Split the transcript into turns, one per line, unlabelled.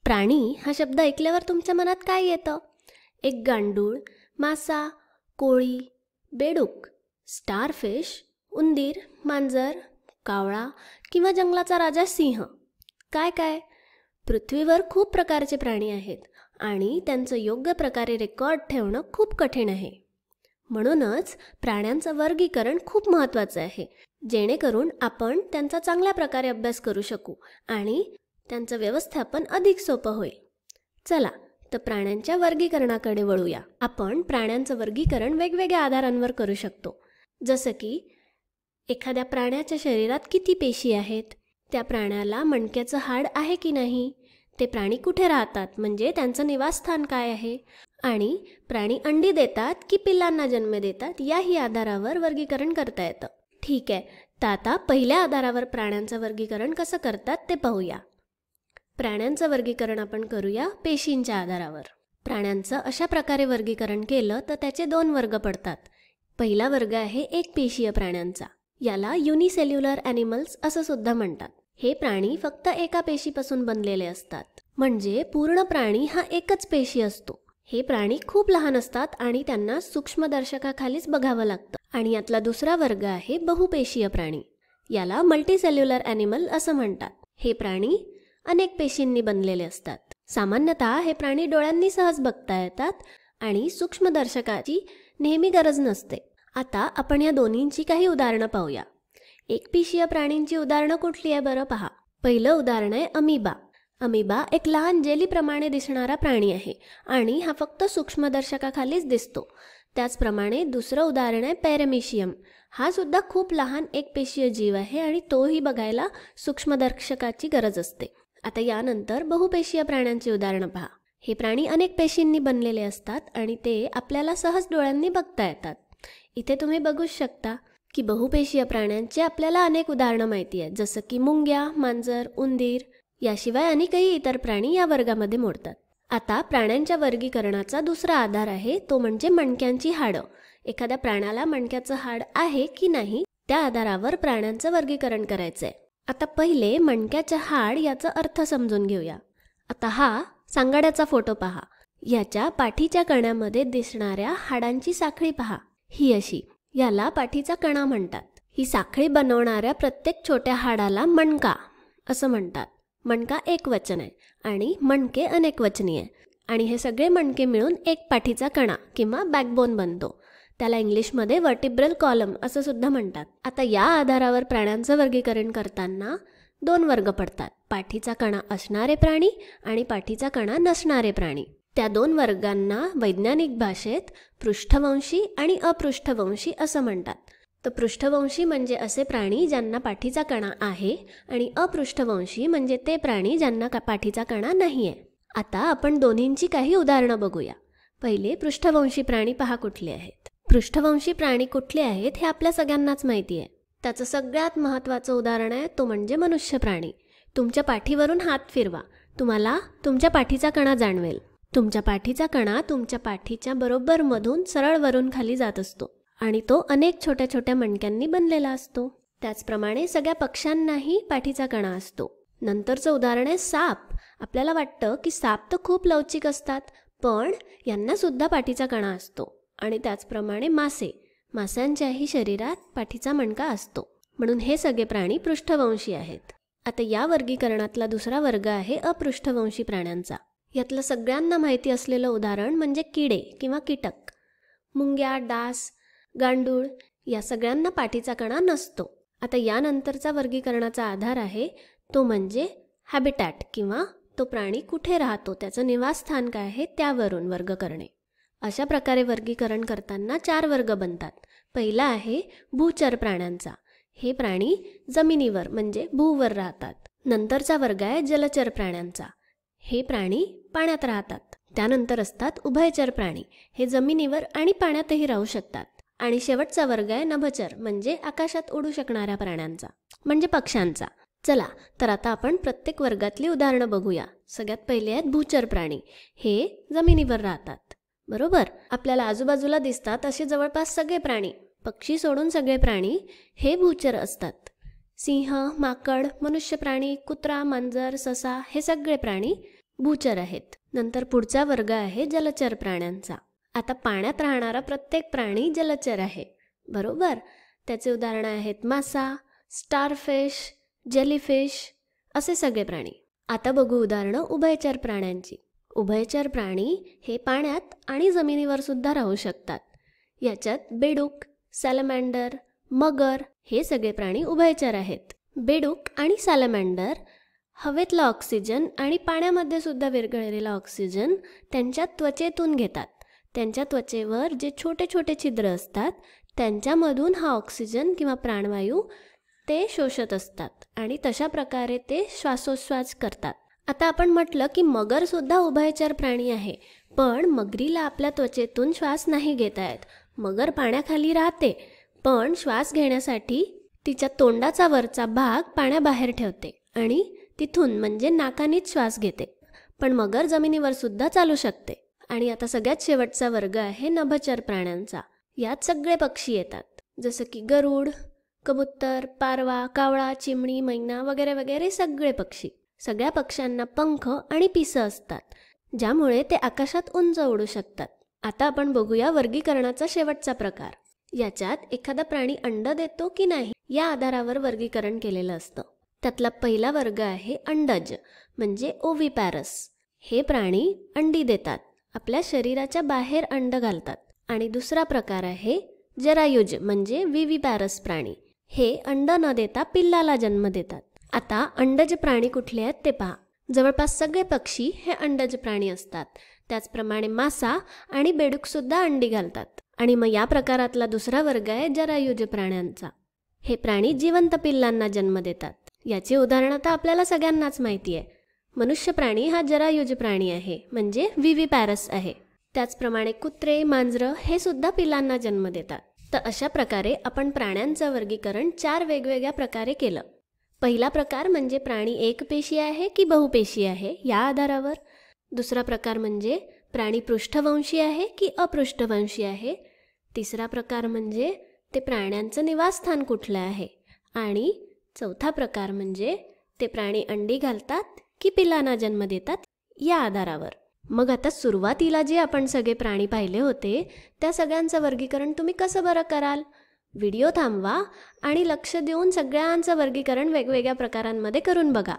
प्राणी हा शब्द ऐकल्यावर तुमच्या मनात काय येतं? एक गांडूळ, मासा, कोळी, बेडूक, स्टारफिश, उंदीर, मांजर, कावळा किंवा जंगलाचा राजा सिंह. काय काय पृथ्वीवर खूप प्रकारचे प्राणी आहेत आणि त्यांचं योग्य प्रकारे रेकॉर्ड ठेवणं खूप कठीण आहे. म्हणूनच प्राण्यांचं वर्गीकरण खूप महत्त्वाचं आहे, जेणेकरून आपण त्यांचा चांगल्या प्रकारे अभ्यास करू शकू आणि त्यांचं व्यवस्थापन अधिक सोपं होईल. चला तर प्राण्यांच्या वर्गीकरणाकडे वळूया. आपण प्राण्यांचं वर्गीकरण वेगवेगळ्या आधारांवर करू शकतो. जसं की एखाद्या प्राण्याच्या शरीरात किती पेशी आहेत, त्या प्राण्याला मणक्याचं हाड आहे की नाही, ते प्राणी कुठे राहतात म्हणजे त्यांचं निवासस्थान काय आहे, आणि प्राणी अंडी देतात की पिल्लांना जन्म देतात याही आधारावर वर्गीकरण करता येतं. ठीक आहे, तर आता पहिल्या आधारावर प्राण्यांचं वर्गीकरण कसं करतात ते पाहूया. प्राण्यांचं वर्गीकरण आपण करूया पेशींच्या आधारावर. प्राण्यांचं अशा प्रकारे वर्गीकरण केलं तर त्याचे 2 वर्ग पडतात. पहिला वर्ग आहे एकपेशीय प्राण्यांचा. याला युनिसेल्युलर ॲनिमल्स असं सुद्धा म्हणतात. हे प्राणी फक्त एका पेशीपासून बनलेले असतात, म्हणजे पूर्ण प्राणी हा एकच पेशी असतो. हे प्राणी खूप लहान असतात आणि त्यांना सूक्ष्मदर्शकाखालीच बघावं लागतं. आणि यातला दुसरा वर्ग आहे बहुपेशीय प्राणी. याला मल्टीसेल्युलर ॲनिमल असं म्हणतात. हे प्राणी अनेक पेशींनी बनलेले असतात. सामान्यतः हे प्राणी डोळ्यांनी सहज बघता येतात आणि सूक्ष्मदर्शकाची नेहमी गरज नसते. आता आपण या दोन्हींची काही उदाहरणं पाहूया. एकपेशीय प्राणींची उदाहरणं कुठली आहे बरं पहा. पहिलं उदाहरण आहे अमिबा. अमिबा एक लहान जेलीप्रमाणे दिसणारा प्राणी आहे आणि हा फक्त सूक्ष्मदर्शकाखालीच दिसतो. त्याचप्रमाणे दुसरं उदाहरण आहे पॅरामेशियम. हा सुद्धा खूप लहान एकपेशीय जीव आहे आणि तोही बघायला सूक्ष्मदर्शकाची गरज असते. आता यानंतर बहुपेशीय प्राण्यांची उदाहरणं पहा. हे प्राणी अनेक पेशींनी बनलेले असतात आणि ते आपल्याला सहज डोळ्यांनी बघता येतात. इथे तुम्ही बघूच शकता की बहुपेशीय प्राण्यांची आपल्याला अनेक उदाहरणं माहिती आहेत, जसं की मुंग्या, मांजर, उंदीर. याशिवाय अनेकही इतर प्राणी या वर्गामध्ये मोडतात. आता प्राण्यांच्या वर्गीकरणाचा दुसरा आधार आहे तो म्हणजे मणक्यांची हाडं. एखाद्या प्राण्याला मणक्याचं हाड आहे की नाही त्या आधारावर प्राण्यांचं वर्गीकरण करायचंय. आता पहिले मणक्याचं हाड याचा अर्थ समजून घेऊया. आता हा सांगाड्याचा फोटो पहा. याच्या पाठीच्या कण्यामध्ये दिसणाऱ्या हाडांची साखळी पहा. ही अशी, याला पाठीचा कणा म्हणतात. ही साखळी बनवणाऱ्या प्रत्येक छोट्या हाडाला मणका असं म्हणतात. मणका एकवचन आहे आणि मणके अनेकवचनी आहे. आणि हे सगळे मणके मिळून एक पाठीचा कणा किंवा बॅकबोन बनतो. त्याला इंग्लिशमध्ये वर्टिब्रल कॉलम असं सुद्धा म्हणतात. आता या आधारावर प्राण्यांचं वर्गीकरण करताना 2 वर्ग पडतात. पाठीचा कणा असणारे प्राणी आणि पाठीचा कणा नसणारे प्राणी. त्या 2 वर्गांना वैज्ञानिक भाषेत पृष्ठवंशी आणि अपृष्ठवंशी असं म्हणतात. तर पृष्ठवंशी म्हणजे असे प्राणी ज्यांना पाठीचा कणा आहे आणि अपृष्ठवंशी म्हणजे ते प्राणी ज्यांना पाठीचा कणा नाही आहे. आता आपण दोन्हींची काही उदाहरणं बघूया. पहिले पृष्ठवंशी प्राणी पहा कुठले आहेत. पृष्ठवंशी प्राणी कुठले आहेत हे आपल्या सगळ्यांनाच माहिती आहे. त्याचं सगळ्यात महत्त्वाचं उदाहरण आहे तो म्हणजे मनुष्य प्राणी. तुमच्या पाठीवरून हात फिरवा, तुम्हाला तुमच्या पाठीचा कणा जाणवेल. तुमच्या पाठीचा कणा तुमच्या पाठीच्या बरोबर मधून सरळ वरून खाली जात असतो आणि तो अनेक छोट्या छोट्या मणक्यांनी बनलेला असतो. त्याचप्रमाणे सगळ्या पक्ष्यांनाही पाठीचा कणा असतो. नंतरचं उदाहरण आहे साप. आपल्याला वाटतं की साप तर खूप लवचिक असतात, पण यांना सुद्धा पाठीचा कणा असतो. आणि त्याचप्रमाणे माशांच्याही शरीरात पाठीचा मणका असतो. म्हणून हे सगळे प्राणी पृष्ठवंशी आहेत. आता या वर्गीकरणातला दुसरा वर्ग आहे अपृष्ठवंशी प्राण्यांचा. यातलं सगळ्यांना माहिती असलेलं उदाहरण म्हणजे किडे किंवा कीटक. मुंग्या, डास, गांडूळ या सगळ्यांना पाठीचा कणा नसतो. आता यानंतरचा वर्गीकरणाचा आधार आहे तो म्हणजे हॅबिटॅट किंवा तो प्राणी कुठे राहतो, त्याचं निवासस्थान काय आहे त्यावरून वर्ग करणे. अशा प्रकारे वर्गीकरण करताना 4 वर्ग बनतात. पहिला आहे भूचर प्राण्यांचा. हे प्राणी जमिनीवर म्हणजे भूवर राहतात. नंतरचा वर्ग आहे जलचर प्राण्यांचा. हे प्राणी पाण्यात राहतात. त्यानंतर असतात उभयचर प्राणी. हे जमिनीवर आणि पाण्यातही राहू शकतात. आणि शेवटचा वर्ग आहे नभचर म्हणजे आकाशात उडू शकणाऱ्या प्राण्यांचा म्हणजे पक्ष्यांचा. चला तर आता आपण प्रत्येक वर्गातली उदाहरणं बघूया. सगळ्यात पहिले आहेत भूचर प्राणी. हे जमिनीवर राहतात. बरोबर, आपल्याला आजूबाजूला दिसतात असे जवळपास सगळे प्राणी, पक्षी सोडून सगळे प्राणी हे भूचर असतात. सिंह, माकड, मनुष्य प्राणी, कुत्रा, मांजर, ससा हे सगळे प्राणी भूचर आहेत. नंतर पुढचा वर्ग आहे जलचर प्राण्यांचा. आता पाण्यात राहणारा प्रत्येक प्राणी जलचर आहे, बरोबर? त्याचे उदाहरणं आहेत मासा, स्टारफिश, जेलीफिश असे सगळे प्राणी. आता बघू उदाहरणं उभयचर प्राण्यांची. उभयचर प्राणी हे पाण्यात आणि जमिनीवर सुद्धा राहू शकतात. याच्यात बेडूक, सॅलमँडर, मगर हे सगळे प्राणी उभयचर आहेत. बेडूक आणि सॅलमँडर हवेतला ऑक्सिजन आणि पाण्यामध्ये सुद्धा विरघळलेला ऑक्सिजन त्यांच्या त्वचेतून घेतात. त्यांच्या त्वचेवर जे छोटे छोटे छिद्र असतात त्यांच्यामधून हा ऑक्सिजन किंवा प्राणवायू ते शोषत असतात आणि तशा प्रकारे ते श्वासोच्छ्वास करतात. आता आपण म्हटलं की मगरसुद्धा उभयचर प्राणी आहे, पण मगरीला आपल्या त्वचेतून श्वास नाही घेता येत. मगर पाण्याखाली राहते, पण श्वास घेण्यासाठी तिच्या तोंडाचा वरचा भाग पाण्याबाहेर ठेवते आणि तिथून म्हणजे नाकानीच श्वास घेते. पण मगर जमिनीवर सुद्धा चालू शकते. आणि आता सगळ्यात शेवटचा वर्ग आहे नभचर प्राण्यांचा. यात सगळे पक्षी येतात, जसं की गरुड, कबूतर, पारवा, कावळा, चिमणी, मैना वगैरे वगैरे सगळे पक्षी. सगळ्या पक्ष्यांना पंख आणि पिसं असतात, ज्यामुळे ते आकाशात उंच उडू शकतात. आता आपण बघूया वर्गीकरणाचा शेवटचा प्रकार. याच्यात एखादा प्राणी अंड देतो की नाही या आधारावर वर्गीकरण केलेलं असतं. त्यातला पहिला वर्ग आहे अंडज म्हणजे ओव्हिपॅरस. हे प्राणी अंडी देतात, आपल्या शरीराच्या बाहेर अंड घालतात. आणि दुसरा प्रकार आहे जरायुज म्हणजे विव्हिपॅरस प्राणी. हे अंड न देता पिल्लाला जन्म देतात. आता अंडज प्राणी कुठले आहेत ते पहा. जवळपास सगळे पक्षी हे अंडज प्राणी असतात. त्याचप्रमाणे मासा आणि बेडूकसुद्धा अंडी घालतात. आणि मग या प्रकारातला दुसरा वर्ग आहे जरायुज प्राण्यांचा. हे प्राणी जिवंत पिल्लांना जन्म देतात. याची उदाहरणं तर आपल्याला सगळ्यांनाच माहिती आहे. मनुष्य प्राणी हा जरायुज प्राणी आहे, म्हणजे विव्हिपॅरस आहे. त्याचप्रमाणे कुत्रे, मांजरं हे सुद्धा पिल्लांना जन्म देतात. तर अशा प्रकारे आपण प्राण्यांचं वर्गीकरण 4 वेगवेगळ्या प्रकारे केलं. पहिला प्रकार म्हणजे प्राणी एकपेशी आहे की बहुपेशी आहे या आधारावर. दुसरा प्रकार म्हणजे प्राणी पृष्ठवंशी आहे की अपृष्ठवंशी आहे. तिसरा प्रकार म्हणजे ते प्राण्यांचं निवासस्थान कुठलं आहे. आणि चौथा प्रकार म्हणजे ते प्राणी अंडी घालतात की पिल्लांना जन्म देतात या आधारावर. मग आता सुरुवातीला जे आपण सगळे प्राणी पाहिले होते त्या सगळ्यांचं वर्गीकरण तुम्ही कसं बरं कराल? व्हिडिओ थांबवा आणि लक्ष देऊन सगळ्यांचं वर्गीकरण वेगवेगळ्या प्रकारांमध्ये करून बघा.